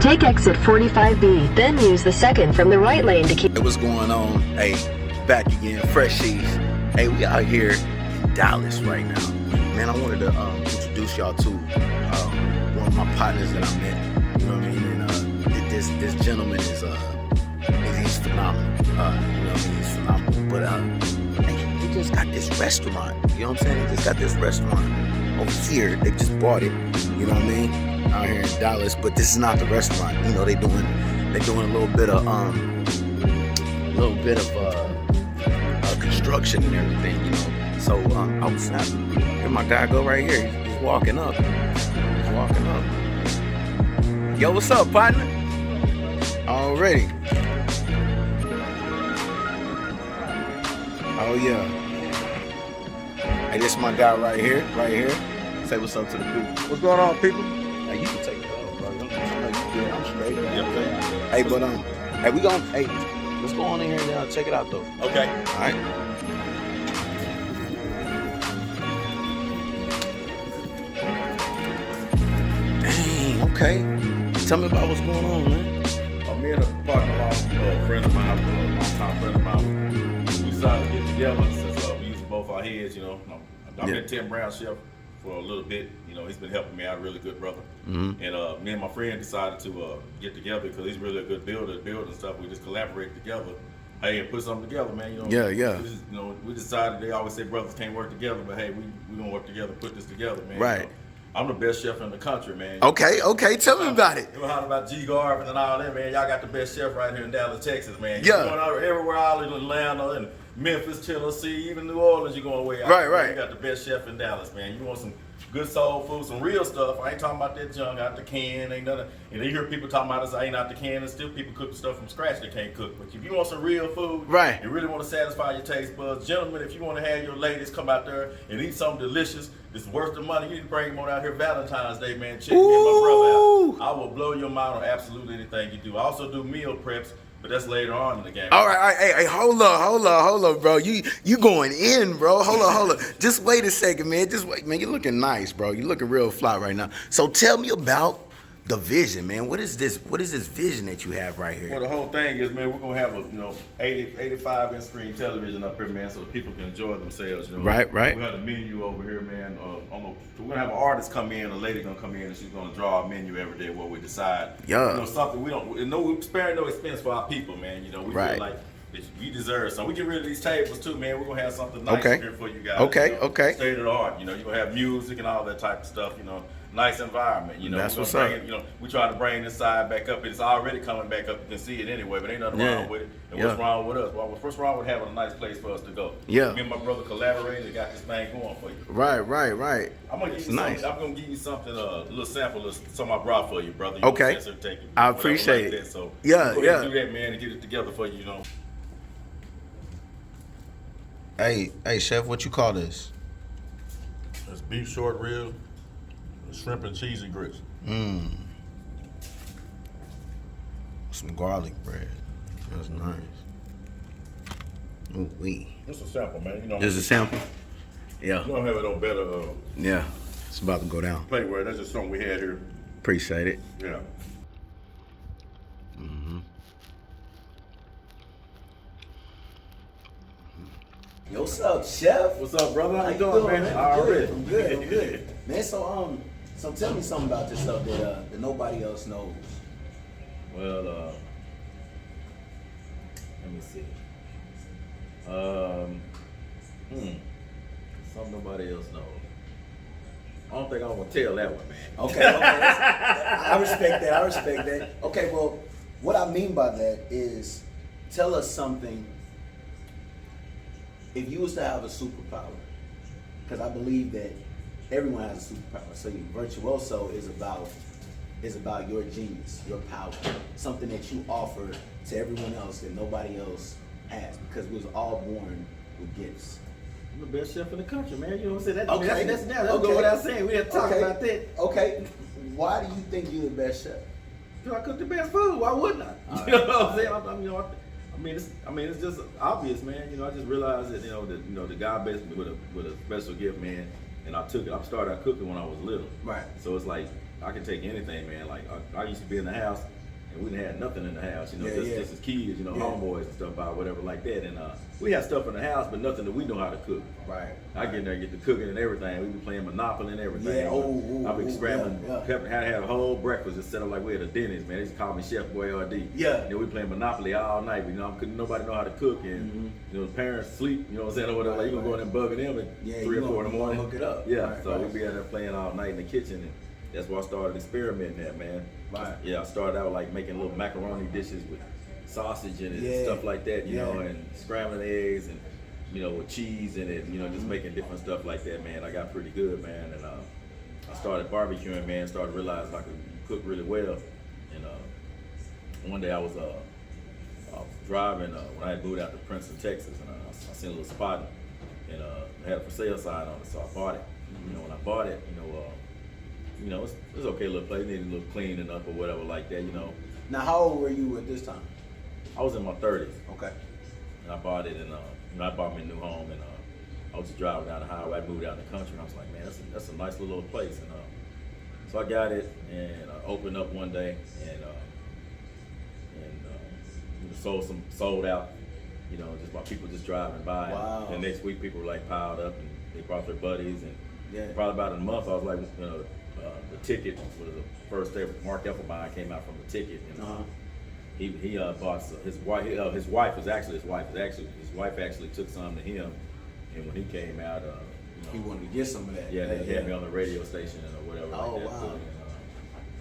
Take exit 45B, then use the second from the right lane to keep... Hey, what's going on? Hey, back again, fresh Sheesh. Hey, we out here in Dallas right now. Man, I wanted to introduce y'all to one of my partners that I met. You know what I mean? And this gentleman is he's phenomenal. You know what I mean? He's phenomenal. But he just got this restaurant. You know what I'm saying? He just got this restaurant over here. They just bought it. You know what I mean? Out here in Dallas. But this is not the restaurant. You know, they're doing a little bit of construction and everything, you know. So I was happy. Here my guy go right here. He's walking up. Yo, what's up, partner? Already. Oh yeah. Hey, this is my guy right here. Say what's up to the people. What's going on, people? Hey, you can take it off, bro. I'm straight. Yep. Hey, but let's go on in here and check it out though. Okay. All right. Dang. Okay. Tell me about what's going on, man. Me and a partner, friend of mine, longtime friend of mine, we decided to get together since we used both our heads. You know, I've been Tim Brown chef for a little bit. You know, he's been helping me out, really good brother. Mm-hmm. And me and my friend decided to get together because he's really a good builder, building stuff. We just collaborate together. Hey, and put something together, man. You know, Yeah. We decided. They always say brothers can't work together, but hey, we gonna work together, put this together, man. Right. You know, I'm the best chef in the country, man. Okay. Tell me about it. You know how about G. Garvin and all that, man. Y'all got the best chef right here in Dallas, Texas, man. Yeah. You're going out everywhere, all in Atlanta and Memphis, Tennessee, even New Orleans, you're going way out. Right. You got the best chef in Dallas, man. You want some good soul food, some real stuff. I ain't talking about that junk out the can, ain't nothing. And you hear people talking about this ain't out the can, and still people cook stuff from scratch they can't cook. But if you want some real food, right, you really want to satisfy your taste buds, gentlemen, if you want to have your ladies come out there and eat something delicious, it's worth the money. You need to bring them on out here Valentine's Day, man. Check me and my brother out. I will blow your mind on absolutely anything you do. I also do meal preps. But that's later on in the game. All right. Hey, hold up, bro. You going in, bro. Hold on. Just wait a second, man. Just wait, man. You're looking nice, bro. You're looking real fly right now. So tell me about the vision, man. What is this vision that you have right here? Well, the whole thing is, man, we're going to have a 85-inch screen television up here, man, so that people can enjoy themselves. You know? Right. We got a menu over here, man. We're going to have an artist come in, a lady going to come in, and she's going to draw a menu every day what we decide. Yeah. You know, something we're sparing no expense for our people, man. You know, we feel like we deserve something. We get rid of these tables too, man. We're going to have something nice here for you guys. Okay. You know, state of the art. You know, you're going to have music and all that type of stuff, you know. Nice environment, you know. That's what's up. We try to bring this side back up. It's already coming back up. You can see it anyway, but ain't nothing wrong with it. And what's wrong with us? Well, what's wrong with having a nice place for us to go? Yeah. Me and my brother collaborated and got this thing going for you. Right. I'm gonna give you nice. I'm gonna give you something, a little sample of something I brought for you, brother. Okay. I appreciate it. So yeah. Do that, man, and get it together for you, you know. Hey, chef, what you call this? It's beef short ribs, shrimp and cheese and grits. Some garlic bread. That's nice. Ooh wee. Just a sample, man. You know. Just a sample? Yeah. You don't have it on better. Yeah. It's about to go down. Plateware. That's just something we had here. Appreciate it. Yeah. Yo, what's up, chef? What's up, brother? How you doing, man? I'm good. Man, so tell me something about yourself that nobody else knows. Well, let me see. Something nobody else knows. I don't think I want to tell that one, man. Okay. I respect that. Okay, well, what I mean by that is, tell us something. If you was to have a superpower, because I believe that everyone has a superpower. So your virtuoso is about your genius, your power, something that you offer to everyone else that nobody else has, because we was all born with gifts. I'm the best chef in the country, man. You know what I'm saying? That's Okay. go without saying. We have to talk about that. Okay. Why do you think you're the best chef? Because I cook the best food. Why wouldn't I? You know what I'm saying? I mean, it's just obvious, man. You know, I just realized that the God blessed me with a special gift, man. And I took it. I started out cooking when I was little. Right. So it's like I can take anything, man. Like I used to be in the house and we didn't have nothing in the house, you know, Yeah, just as kids, you know, Yeah. homeboys and stuff, about whatever like that. And we had stuff in the house, but nothing that we know how to cook. Right. I get in there, get the cooking and everything. We be playing Monopoly and everything. Yeah, I be scrambling. yeah. Had a whole breakfast just set up like we at a Denny's, man. They just call me Chef Boyardee. Yeah. And then we playing Monopoly all night. You know, couldn't nobody know how to cook, and you know, the parents sleep. You know what I'm saying, or whatever. Like, you gonna go in and bugging them at 3 or 4 in the morning. Hook it up. Yeah. Right, so right. we be out there playing all night in the kitchen, and that's where I started experimenting at, man. Right. Yeah, I started out like making little macaroni dishes with sausage in it Yeah. and stuff like that, you know, Yeah. and scrambling eggs and, you know, with cheese in it, you know, just making different stuff like that, man. I got pretty good, man, and I started barbecuing, man. Started realizing I could cook really well, and one day I was driving when I had moved out to Princeton, Texas, and I seen a little spot, and it had a for sale sign on it, so I bought it. You know, when I bought it, you know, it's okay little place, needed a little cleaning up or whatever like that, you know. Now, how old were you at this time? I was in my 30s. Okay. And I bought it, and you know, I bought me a new home, and I was just driving down the highway. I moved out in the country, and I was like, man, that's a nice little place. And so I got it, and I opened up one day, and sold out. You know, just by people just driving by. Wow. And the next week, people were like piled up, and they brought their buddies, and Yeah. probably about a month, I was like, you know, the ticket was the first day. Mark Effelbein came out from the ticket, and he bought his wife. His wife actually took some to him, and when he came out, you know, He wanted to get some of that. yeah, they had me on the radio station or whatever. Oh, like that. wow. Too. And,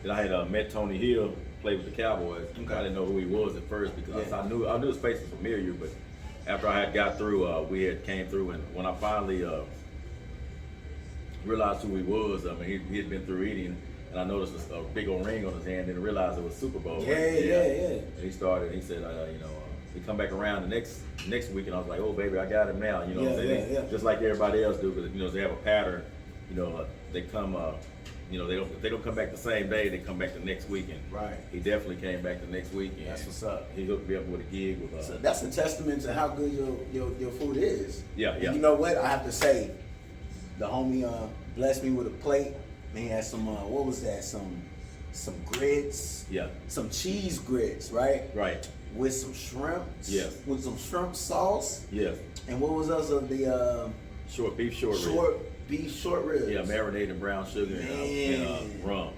then I had met Tony Hill, played with the Cowboys. Okay. I didn't know who he was at first because Yeah. I knew his face was familiar, but after I had got through, we had came through, and when I finally realized who he was, I mean, he had been through eating, and I noticed a big old ring on his hand, and realized it was Super Bowl. Yeah. And he said, you know, he come back around the next week, and I was like, oh baby, I got him now. You know what I'm saying? Yeah. Just like everybody else do, because you know they have a pattern. You know, they come. You know, they don't come back the same day. They come back the next weekend. Right. He definitely came back the next weekend. That's what's up. He hooked me up with a gig with. So that's a testament to how good your food is. Yeah. And you know what? I have to say, the homie blessed me with a plate. And he had some what was that? Some grits. Yeah. Some cheese grits, right? Right. With some shrimp. Yes. With some shrimp sauce. Yes. And what was us of the Beef short beef short ribs? Yeah, marinated in brown sugar and rum.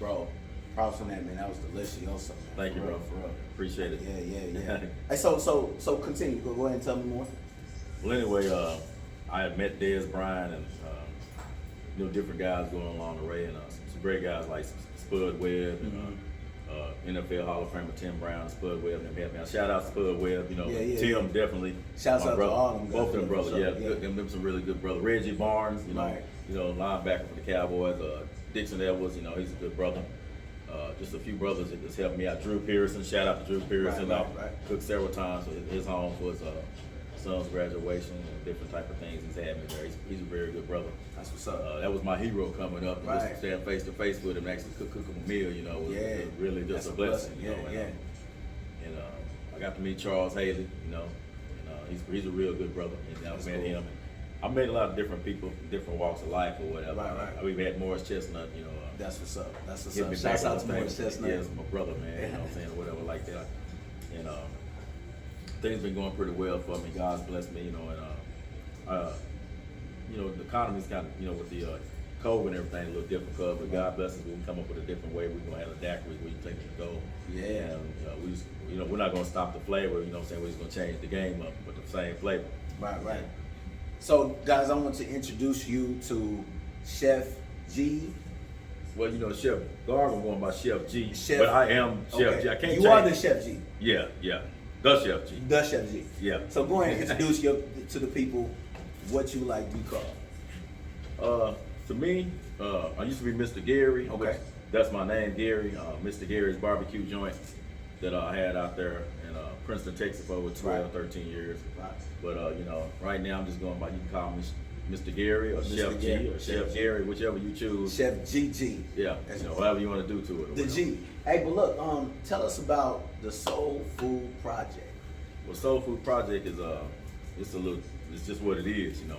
Bro, props on that, man. That was delicious. Thank you, bro. For real. Appreciate it. Yeah. Hey, so continue. Go ahead and tell me more. Well, anyway, I had met Dez Bryant and you know, different guys going along the way, and some great guys like Spud Webb and NFL Hall of Famer Tim Brown, Spud Webb, and them. Shout out Spud Webb, you know, Tim definitely. Shouts my out brother, to all them guys. both them brothers, Yeah. good, them some really good brothers. Reggie Barnes, you know, Right. you know, linebacker for the Cowboys. Dixon Edwards, you know, he's a good brother. Just a few brothers that just helped me out. Drew Pearson, shout out to Drew Pearson. Right. Cooked several times for his home for his son's graduation and different type of things. He's had me there. He's a very good brother. That's what's up. That was my hero coming up. And Right. just to stand face to face with him, and actually cook him a meal, you know, was really just That's a blessing. You know, Yeah. And I got to meet Charles Haley, you know, and he's a real good brother. And I met him. I met a lot of different people from different walks of life or whatever. Right. We've had Morris Chestnut, you know. That's what's up. Hit me Shouts back out on to the Morris thing. Chestnut. Yeah, it's my brother, man. You know what I'm saying, or whatever like that. And things been going pretty well for me. God's blessed me, you know, and you know, the economy's kind of, you know, with the COVID and everything, a little difficult. But God bless us, we can come up with a different way. We're gonna have a daiquiri where you take it to go. Yeah. And we just, you know, we're not gonna stop the flavor. You know what I'm saying? We're just gonna change the game up with the same flavor. Right. So, guys, I want to introduce you to Chef G. Well, you know, Chef Garvin going by Chef G, Chef- but I am Chef G. I can't. You are the Chef G. Yeah, the Chef G. The Chef G. Yeah. So go ahead and introduce to the people what you like to be called. To me, I used to be Mr. Gary. Okay. Which, that's my name, Gary. Mr. Gary's barbecue joint that I had out there in Princeton, Texas for over 12, 13 years. Right. But you know, right now I'm just going by, you can call me Mr. Gary or Mr. Chef Gary. G or Chef Gary, whichever you choose. Chef GG. Yeah, you know, whatever you want to do to it. or The whatever. G. Hey, but look, tell us about the Soul Food Project. Well, SoulFood Project is it's just what it is, you know.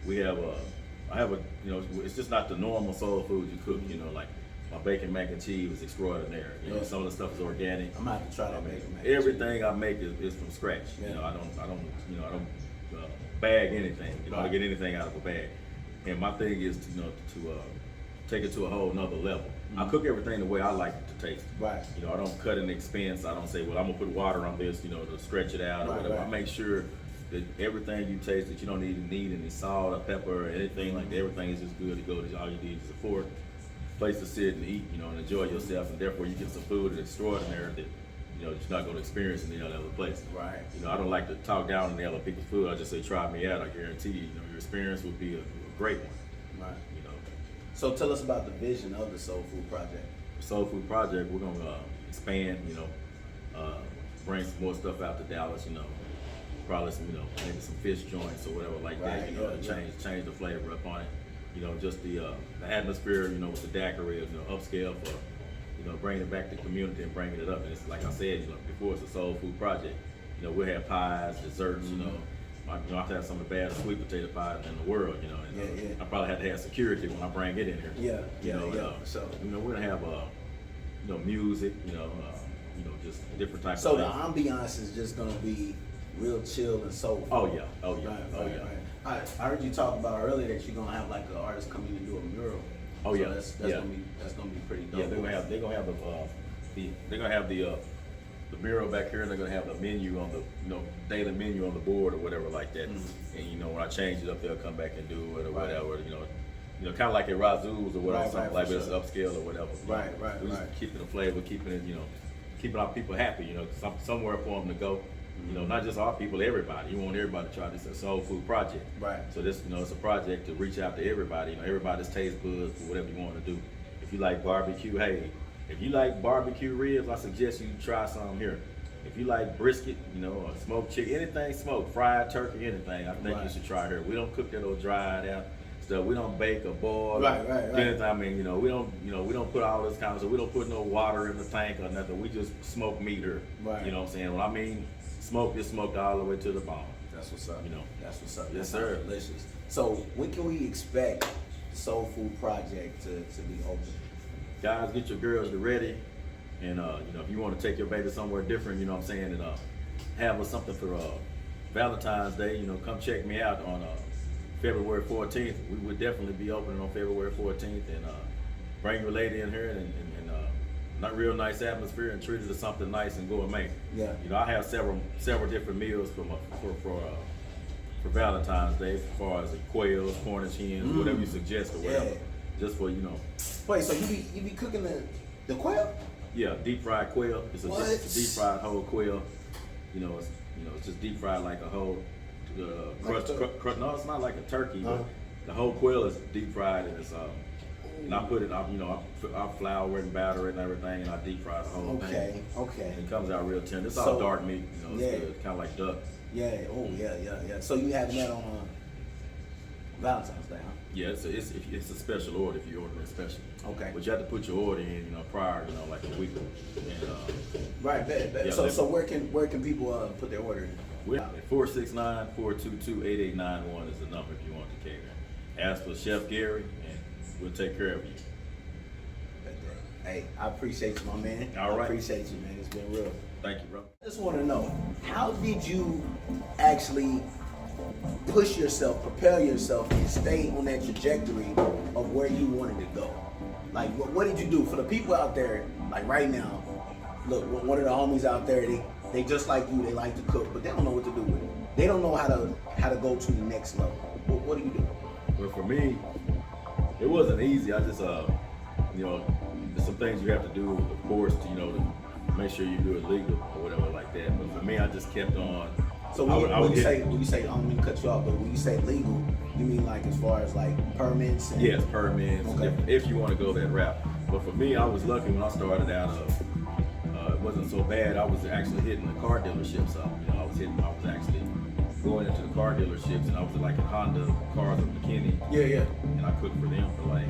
We have I have you know, it's just not the normal soul food you cook, you know, like My bacon mac and cheese was extraordinary. You know, some of the stuff is organic. I'm gonna have to try that bacon mac. Everything I make is from scratch. Yeah. You know, I don't bag anything. You know, I get anything out of a bag. And my thing is to take it to a whole nother level. I cook everything the way I like it to taste. Right. You know, I don't cut an expense. I don't say, well, I'm gonna put water on this, you know, to stretch it out or whatever. I make sure that everything you taste, that you don't need any salt or pepper or anything like that. Everything is just good to go. All you need is a fork, place to sit and eat, you know, and enjoy yourself. And therefore, you get some food that's extraordinary that, you know, you're not going to experience in any other place. Right. You know, I don't like to talk down on the other people's food. I just say, try me out. I guarantee you, you know, your experience would be a great one. Right. You know. So tell us about the vision of the SoulFood Project. SoulFood Project, we're gonna expand. You know, bring some more stuff out to Dallas. You know, probably some, you know, maybe some fish joints or whatever like that. You know, change the flavor up on it. You know, just the atmosphere. You know, with the daiquiri, you know, upscale for, you know, bringing it back to the community and bringing it up. And it's like I said, you know, before, it's a soul food project. You know, we'll have pies, desserts. You know, I've had some of the best sweet potato pies in the world. You know, and I probably have to have security when I bring it in here. So you know, we're gonna have you know, music. You know, just different types. So of the things. ambiance is just gonna be real chill and soulful. Oh yeah. Right. I heard you talk about earlier that you're gonna have like an artist come in and do a mural. Oh so yeah, that's gonna be pretty dope. Yeah, they're gonna have the mural back here, and they're gonna have the menu on the, you know, daily menu on the board or whatever like that. And you know, when I change it up, they'll come back and do it or whatever. You know, kind of like at Razoo's or whatever, something like this, upscale or whatever. Right. We're just keeping the flavor, keeping it, you know, keeping our people happy. You know, somewhere for them to go. You know, not just our people, everybody. You want everybody to try this SoulFood Project. Right. So this, you know, it's a project to reach out to everybody. You know, everybody's taste buds for whatever you want to do. If you like barbecue, hey, if you like barbecue ribs, I suggest you try some here. If you like brisket, you know, or smoked chicken, anything smoked, fried turkey, anything, I think you should try here. We don't cook that old dried out stuff. We don't bake or boil. Right. Anything. I mean, you know, we don't put all this kind of stuff. We don't put no water in the tank or nothing. We just smoke meat here. Right. You know what I'm saying? When I mean smoke, it's smoked all the way to the bone. That's what's up. You know. That's what's up. Yes, That sounds sir. Delicious. So when can we expect the SoulFood Project to be open? Guys, get your girls ready. And, you know, if you want to take your baby somewhere different, you know what I'm saying, and have something for Valentine's Day, you know, come check me out on February 14th. We would definitely be opening on February 14th, and bring your lady in here and not real nice atmosphere and treat her to something nice and gourmet. Yeah. You know, I have several different meals for Valentine's Day, as far as the quails, Cornish hens, whatever you suggest or whatever. Yeah. Just for, you know. Wait, so you be cooking the quail? Yeah, deep fried quail. It's a deep fried whole quail. You know, it's just deep fried like a whole crust. No, it's not like a turkey, but the whole quail is deep fried, and it's and I put it, I flour it and batter it and everything, and I deep fry the whole thing. Okay. And it comes out real tender. It's all dark meat, you know. It's good. Kind of like duck. Yeah. Oh yeah. So you having that on Valentine's Day, huh? Yeah, it's a special order if you order it special. Okay. But you have to put your order in, you know, prior, you know, like a week. And, right, bet. Yeah, so where can people put their order in? We're at 469-422-8891 is the number if you want to cater. Ask for Chef Gary, and we'll take care of you. Hey, I appreciate you, my man. All right. I appreciate you, man. It's been real. Thank you, bro. I just want to know, how did you actually push yourself, propel yourself, and stay on that trajectory of where you wanted to go? Like, what did you do? For the people out there, like right now, look, one of the homies out there, they just like you, they like to cook, but they don't know what to do with it. They don't know how to go to the next level. What do you do? Well, for me, it wasn't easy. I just, you know, there's some things you have to do, of course, to, you know, to make sure you do it legal or whatever like that. But for me, I just kept on. So when you say, I don't mean to cut you off, but when you say legal, you mean like as far as like permits? And... Yes, permits, okay. if you want to go that route. But for me, I was lucky when I started out. It wasn't so bad. I was actually hitting the car dealerships up. You know, I was actually going into the car dealerships, and I was like in Honda cars of McKinney. Yeah. And I cooked for them for like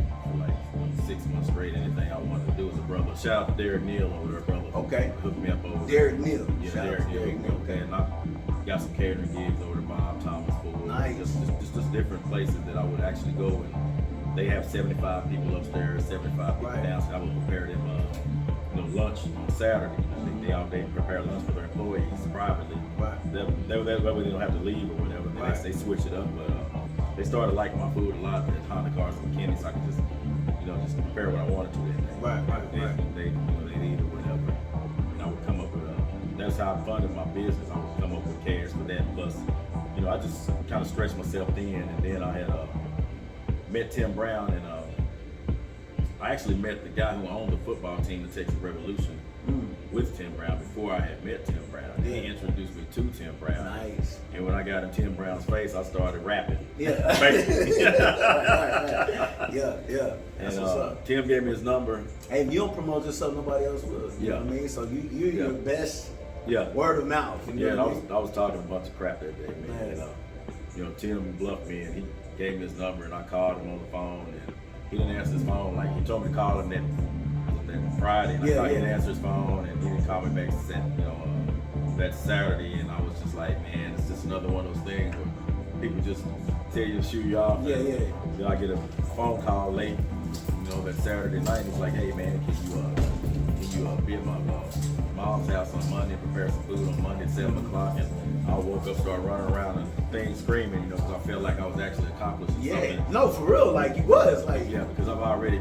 6 months straight. Anything I wanted to do as a brother. Shout out to Derek Neal over there, brother. Okay. Hooked me up over Derek Neal. Yeah, Derek Neal. Okay. And I got some catering gigs over to Bob Thomas for nice. just different places that I would actually go and they have 75 people upstairs, 75 people downstairs. I would prepare them, lunch on Saturday. They prepare lunch for their employees privately. That way they don't have to leave or whatever. They switch it up, but they started liking my food a lot at Honda Cars and McKinney, so I could just prepare what I wanted to that day. They eat or whatever. And I would come up with that's how I funded my business. I would come up with cash for that. Plus, I just kind of stretched myself thin, and then I had met Tim Brown, and I actually met the guy who owned the football team, the Texas Revolution, with Tim Brown before I had met Tim Brown. He introduced me to Tim Brown. Nice. And when I got in Tim Brown's face, I started rapping. Yeah. Yeah. That's what's up. Tim gave me his number. Hey, if you don't promote yourself, nobody else will. You know what I mean? So you're your best word of mouth. And I was talking a bunch of crap that day, man. And, Tim bluffed me, and he gave me his number, and I called him on the phone, and he didn't answer his phone. Like, he told me to call him that Friday, and he didn't answer his phone, and he didn't call me back that Saturday, and I was just like, man, it's just another one of those things where people just tell you to shoot you off. I get a phone call late, that Saturday night, and he's like, hey man, can you be at my mom's house on Monday and prepare some food on Monday at 7 o'clock? And I woke up, started running around and things screaming, because I felt like I was actually accomplishing something. No, for real, like you was. Like, because I've already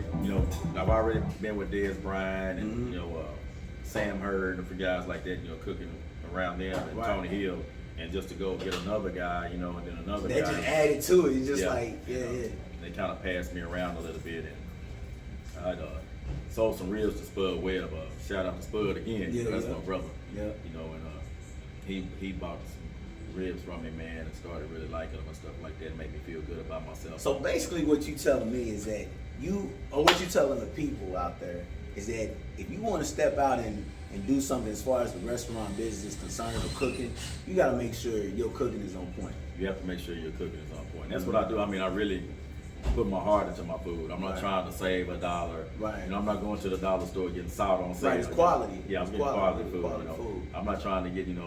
been with Dez Bryant and, Sam Hurd and for guys like that, cooking around them, and Tony Hill, and just to go get another guy, and then another guy. They just added to it. It's just They kind of passed me around a little bit, and I'd sold some ribs to Spud Webb. Shout out to Spud again. That's my brother. And he bought some ribs from me, man, and started really liking them and stuff like that. It made me feel good about myself. So basically, what you telling me is that what you telling the people out there is that if you want to step out and do something as far as the restaurant business is concerned or cooking, you got to make sure your cooking is on point. You have to make sure your cooking is on point. That's what I do. I mean, I really put my heart into my food. I'm not trying to save $1. I'm not going to the dollar store getting salt on sale. It's quality. Yeah, I'm getting quality food. I'm not trying to get, the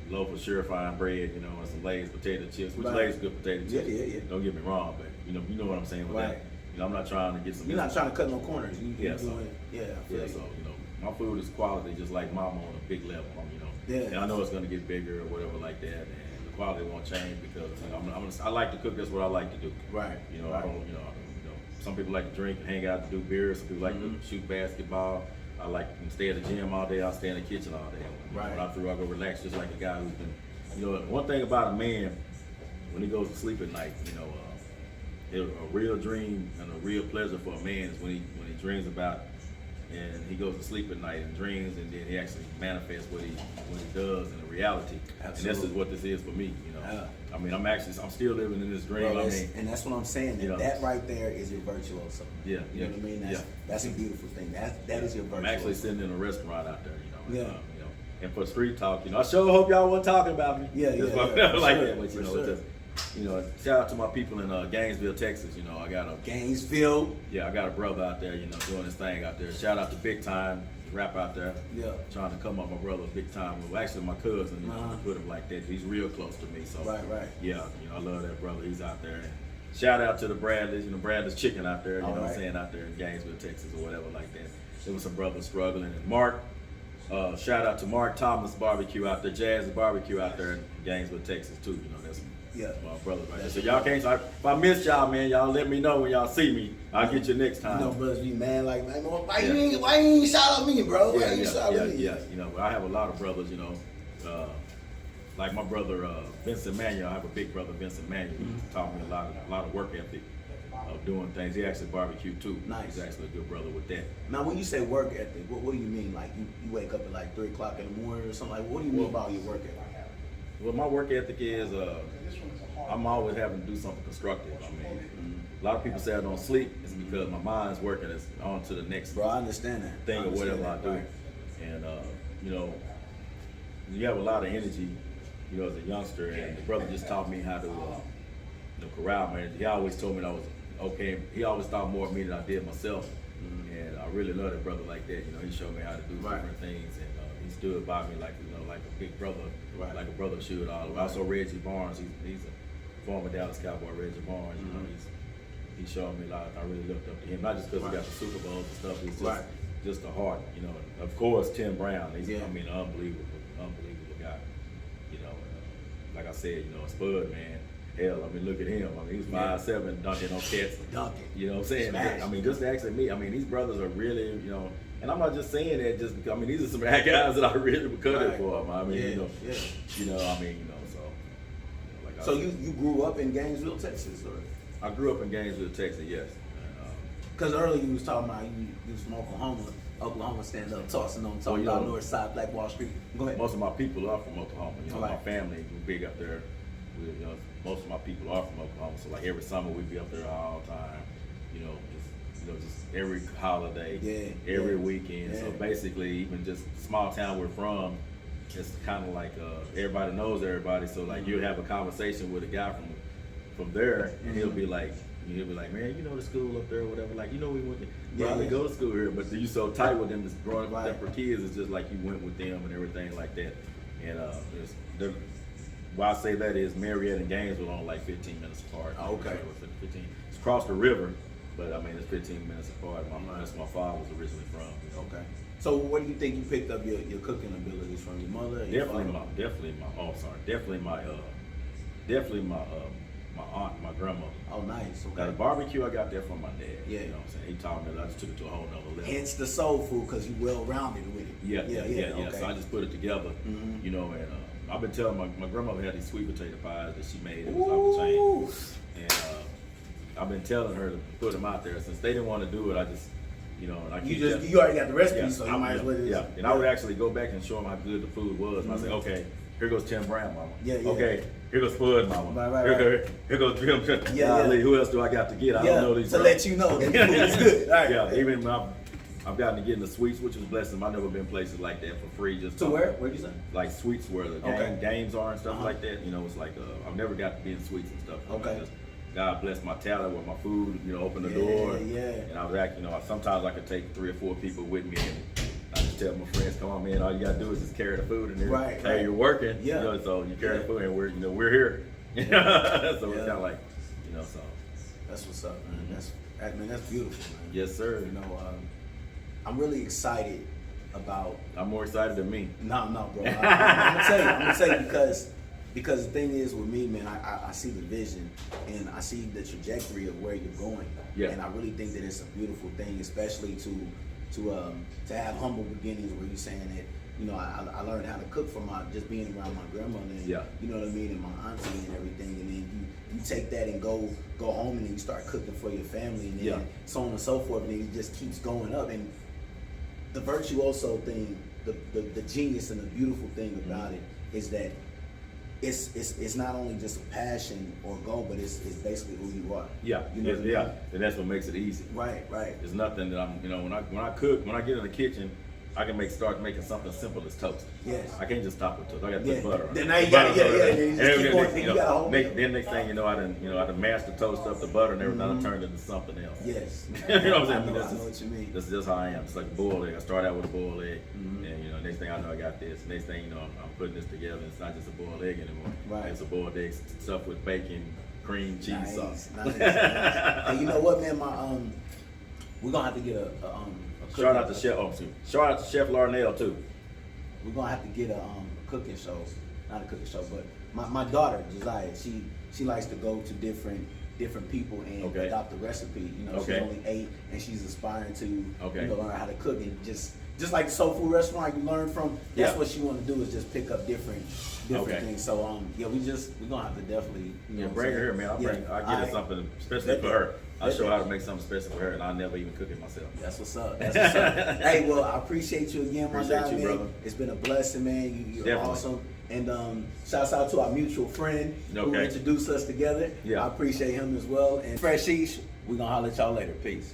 loaf of surefine bread, and some Lay's potato chips, which Lay's good potato chips. Don't get me wrong, but you know what I'm saying with that. I'm not trying to get some. You're not trying to cut no corners. So my food is quality, just like mama on a big level. And I know it's gonna get bigger or whatever like that, and the quality won't change because I like to cook. That's what I like to do. I don't. Some people like to drink and hang out to do beer. Some people like to shoot basketball. I like to stay at the gym all day. I stay in the kitchen all day. When I'm through, I go relax, just like a guy who's been. One thing about a man when he goes to sleep at night, a real dream and a real pleasure for a man is when he dreams about, and he goes to sleep at night and dreams, and then he actually manifests what he does in the reality. Absolutely. And this is what this is for me. I mean, I'm still living in this dream. Bro, and that's what I'm saying. That right there is your virtuoso. You know what I mean? That's a beautiful thing. That is your virtuoso. I'm actually sitting in a restaurant out there. And for street talk, I sure hope y'all weren't talking about me. Shout out to my people in Gainesville, Texas. I got a Gainesville. I got a brother out there, doing his thing out there. Shout out to Big Time, rap out there. Trying to come up my brother Big Time. Well, actually my cousin, put him like that. He's real close to me. So I love that brother. He's out there. And shout out to the Bradleys, Bradley's Chicken out there, what I'm saying, out there in Gainesville, Texas or whatever like that. There was some brothers struggling. And Mark, shout out to Mark Thomas Barbecue out there, Jazz Barbecue out there in Gainesville, Texas too. That's my brother right there. So y'all can't. If I miss y'all, man, y'all let me know when y'all see me. I'll get you next time. Brothers be mad like, man, why you ain't shout out me, bro? Why you shout out me? But I have a lot of brothers, like my brother Vincent Manuel. I have a big brother, Vincent Manuel. He taught me a lot of work ethic of doing things. He actually barbecued too. Nice. He's actually a good brother with that. Now, when you say work ethic, what do you mean? Like you wake up at like 3 o'clock in the morning or something? Like, what do you mean about your work ethic? Well, my work ethic is I'm always having to do something constructive. I mean, a lot of people say I don't sleep. It's because my mind's working. It's on to the next I understand that. thing or whatever I do. Right. And, you have a lot of energy, as a youngster. And the brother just taught me how to corral my energy. He always told me that I was okay. He always thought more of me than I did myself. And I really love that brother like that. He showed me how to do different things. And he stood by me like a big brother, like a brother should. Also Reggie Barnes, he's a former Dallas Cowboy, Reggie Barnes. he showed me a lot. I really looked up to him, not just because he got the Super Bowls and stuff. It's just just the heart, you know. Of course, Tim Brown. He's I mean, unbelievable guy. You know, like I said, you know, Spud, man. Hell, I mean, look at him. I mean, he's 5'7", dunking on cats. You know what I'm saying? I mean, just actually me. I mean, these brothers are really, you know, and I'm not just saying that just because. I mean, these are some guys that I really would cut it for them. I mean, you know, I mean, you know, so. You know, like so you grew up in Gainesville, Texas, or? I grew up in Gainesville, Texas. Yes. Because earlier you was talking about you was from Oklahoma stand up, talking about North Side, Black Wall Street. Go ahead. Most of my people are from Oklahoma. You know, my family, we're big up there. You know, most of my people are from Oklahoma, so like every summer we'd be up there all the time. You know, just every holiday, every weekend. So basically, even just the small town we're from, it's kind of like everybody knows everybody. So like you'll have a conversation with a guy from there, and he'll be like, man, you know the school up there or whatever. Like, you know, we went to go to school here, but you so tight with them, just growing up with them for kids, it's just like you went with them and everything like that. And why I say that is Marietta and Gainesville are like 15 minutes apart. Oh, okay. 15. It's across the river, but I mean it's 15 minutes apart. That's where my father was originally from. You know? Okay. So what do you think you picked up your cooking abilities from your mother? Definitely my aunt, my grandmother. Oh, nice. Okay. Now, the barbecue I got there from my dad. Yeah. You know what I'm saying? He taught me that. I just took it to a whole nother level. Hence the soul food, because you well-rounded with it. Yeah. Okay. So I just put it together, you know, and I've been telling my grandmother had these sweet potato pies that she made. It was off the chain. And I've been telling her to put them out there. Since they didn't want to do it, I just, you know, and you already got the recipe, so you might as well just. And I would actually go back and show them how good the food was. And I say, okay, here goes Tim Brown, mama. Okay, here goes Spud, mama. Here goes Jim. Who else do I got to get? I don't know these. To let you know that the food is good. Right. Yeah, even I've gotten to get in the suites, which was blessing. I've never been places like that for free. Just to where? Where'd you say? Like suites where the games are and stuff like that. You know, it's like I've never got to be in suites and stuff. Okay. God bless my talent with my food. You know, open the door. And I was acting. You know, sometimes I could take 3 or 4 people with me, and I just tell my friends, "Come on, man! All you gotta do is just carry the food, and hey, you're working. You know, so you carry the food, and we're here. So it's kind of like, you know, so that's what's up, man. That's beautiful, man. Yes, sir. You know, I'm really excited about. I'm more excited than me. No, bro. I'm gonna tell you because the thing is with me, man, I see the vision and I see the trajectory of where you're going. Yeah. And I really think that it's a beautiful thing, especially to have humble beginnings where you're saying that, you know, I learned how to cook from just being around my grandmother and you know what I mean, and my auntie and everything, and then you take that and go home and then you start cooking for your family and then so on and so forth, and then it just keeps going up. And the virtuoso thing, the genius and the beautiful thing about it is that it's not only just a passion or goal, but it's basically who you are. Yeah, you know and that's what makes it easy. Right. There's nothing that I'm, you know, when I cook, when I get in the kitchen, I can start making something simple as toast. Yes. I can't just stop with toast. I got to put butter on it. Then now you got Then next thing you know, I done mashed the toast up, the butter and everything. I turned it into something else. Yes. You know what I'm saying? I know what you mean. That's just how I am. It's like a boiled egg. I start out with a boiled egg, and you know, next thing I know, I got this. Next thing you know, I'm putting this together. It's not just a boiled egg anymore. Right. It's a boiled egg stuffed with bacon, cream, cheese sauce. Nice. And you know what, man? We're gonna have to get a shout out to Chef. Shout out to Chef Larnell too. We're gonna have to get a cooking show, not a cooking show, but my daughter Josiah, she likes to go to different people and adopt a recipe. You know, she's only 8 and she's aspiring to you know, learn how to cook, and just like the soul food restaurant you learn from. That's what she want to do, is just pick up different things. So we're gonna have to definitely bring her here, man. I'll get her something especially for her. I'll show her how to make something special for her, and I'll never even cook it myself. That's what's up. Hey, well, I appreciate you again, my guy, man. Brother. It's been a blessing, man. You're Definitely awesome. And shouts out to our mutual friend who introduced us together. I appreciate him as well. And Fresh Sheesh, we're going to holler at y'all later. Peace.